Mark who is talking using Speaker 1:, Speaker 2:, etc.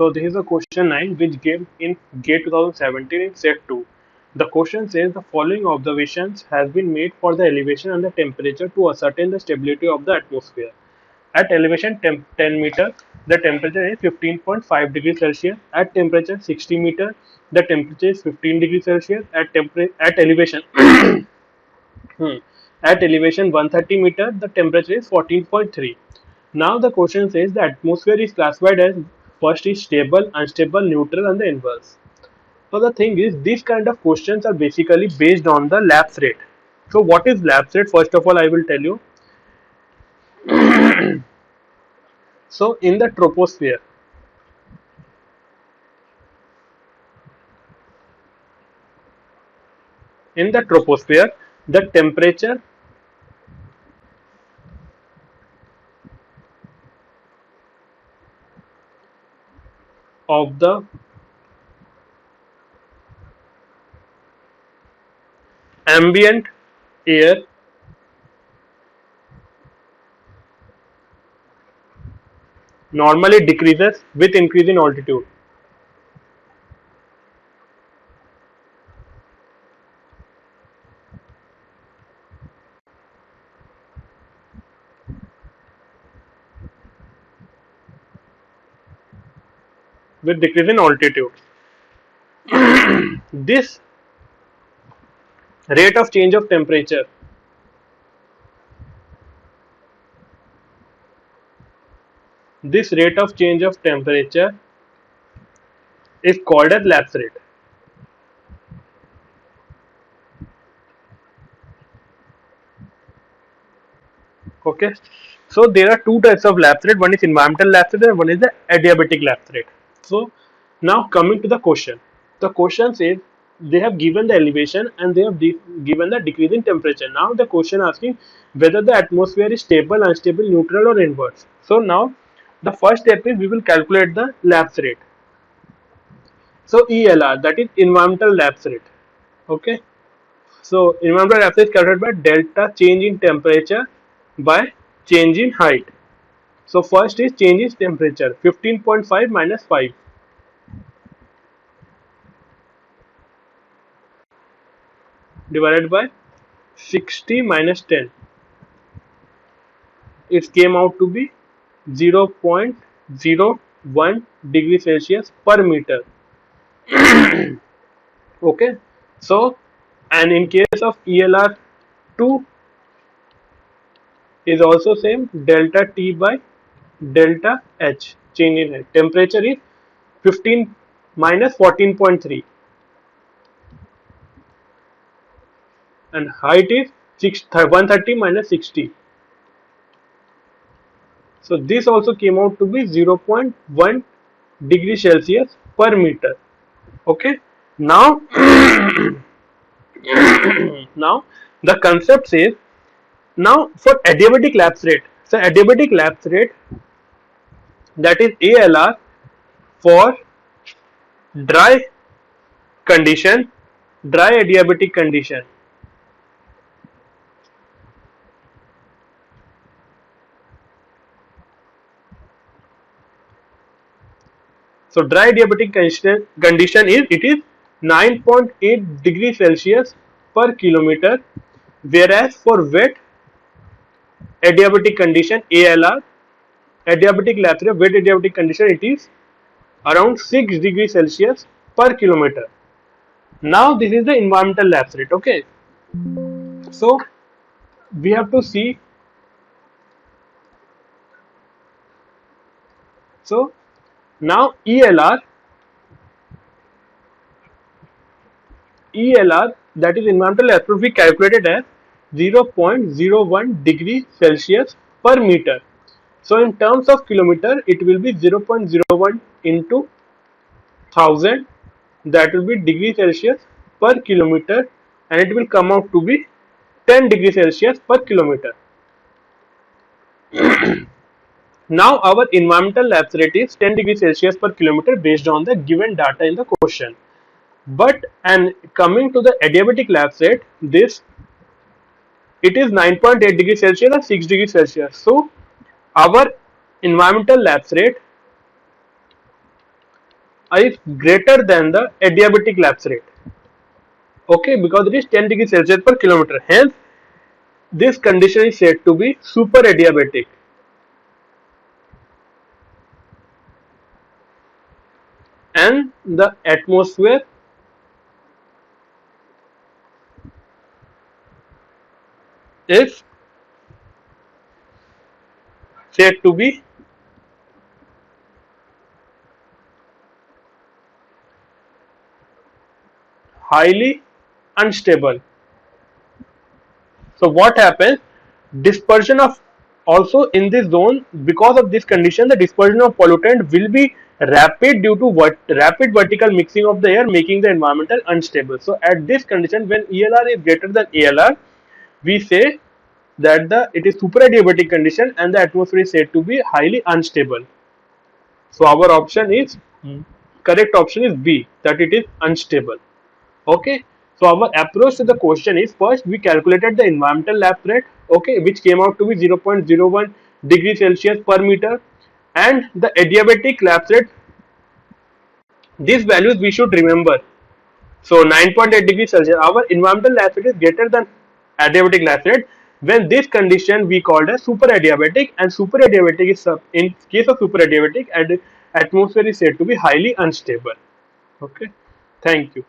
Speaker 1: So this is the question 9 which came in GATE 2017 in set 2. The question says the following observations has been made for the elevation and the temperature to ascertain the stability of the atmosphere. At elevation 10 meter, the temperature is 15.5 degrees Celsius. At temperature 60 meter, the temperature is 15 degrees Celsius. At elevation Hmm. At elevation 130 meter, the temperature is 14.3. Now the question says the atmosphere is classified as first is stable, unstable, neutral, and the inverse. So the thing is, these kind of questions are basically based on the lapse rate. So what is lapse rate? First of all, I will tell you. So in the troposphere, the temperature of the ambient air normally decreases with increase in altitude. With decrease in altitude. This rate of change of temperature, this rate of change of temperature is called as lapse rate. Okay. So there are two types of lapse rate. One is environmental lapse rate and one is the adiabatic lapse rate. So now coming to the question. The question says they have given the elevation and they have given the decrease in temperature. Now the question asking whether the atmosphere is stable, unstable, neutral or inverse. So now the first step is we will calculate the lapse rate. So ELR, that is environmental lapse rate. Okay. So environmental lapse rate is calculated by delta change in temperature by change in height. So first is change in temperature, 15.5 minus 5 divided by 60 minus 10. It came out to be 0.01 degree Celsius per meter. Okay. So and in case of ELR2 is also same, delta T by delta H, change in height. Temperature is 15 minus 14.3 and height is 130 minus 60. So this also came out to be 0.1 degree Celsius per meter. Okay. Now now the concept says now for adiabatic lapse rate. So adiabatic lapse rate, that is ALR, for dry condition, dry adiabatic condition. So dry adiabatic condition is, it is 9.8 degrees Celsius per kilometer, whereas for wet adiabatic condition ALR, adiabatic lapse rate, wet adiabatic condition, it is around 6 degrees Celsius per kilometer. Now this is the environmental lapse rate. Okay. So we have to see. So now ELR, that is environmental lapse rate, we calculated as 0.01 degree Celsius per meter. So in terms of kilometer, it will be 0.01 into 1000, that will be degree Celsius per kilometer, and it will come out to be 10 degrees Celsius per kilometer. Now our environmental lapse rate is 10 degrees Celsius per kilometer based on the given data in the question. But and coming to the adiabatic lapse rate, this it is 9.8 degrees Celsius or 6 degrees Celsius. So our environmental lapse rate is greater than the adiabatic lapse rate. Okay, because it is 10 degrees Celsius per kilometer. Hence, this condition is said to be super adiabatic. And the atmosphere is said to be highly unstable. So what happens? Dispersion of also in this zone, because of this condition, the dispersion of pollutant will be rapid due to what rapid vertical mixing of the air, making the environmental unstable. So at this condition, when ELR is greater than ALR, we say that the it is superadiabatic condition and the atmosphere is said to be highly unstable. So our option is correct option is B, that it is unstable. Okay, so our approach to the question is, first we calculated the environmental lapse rate, okay, which came out to be 0.01 degree Celsius per meter, and the adiabatic lapse rate, these values we should remember. So 9.8 degrees Celsius, our environmental lapse rate is greater than adiabatic lapse rate. When this condition we called as super adiabatic, and super adiabatic is in case of super adiabatic, and atmosphere is said to be highly unstable. Okay, thank you.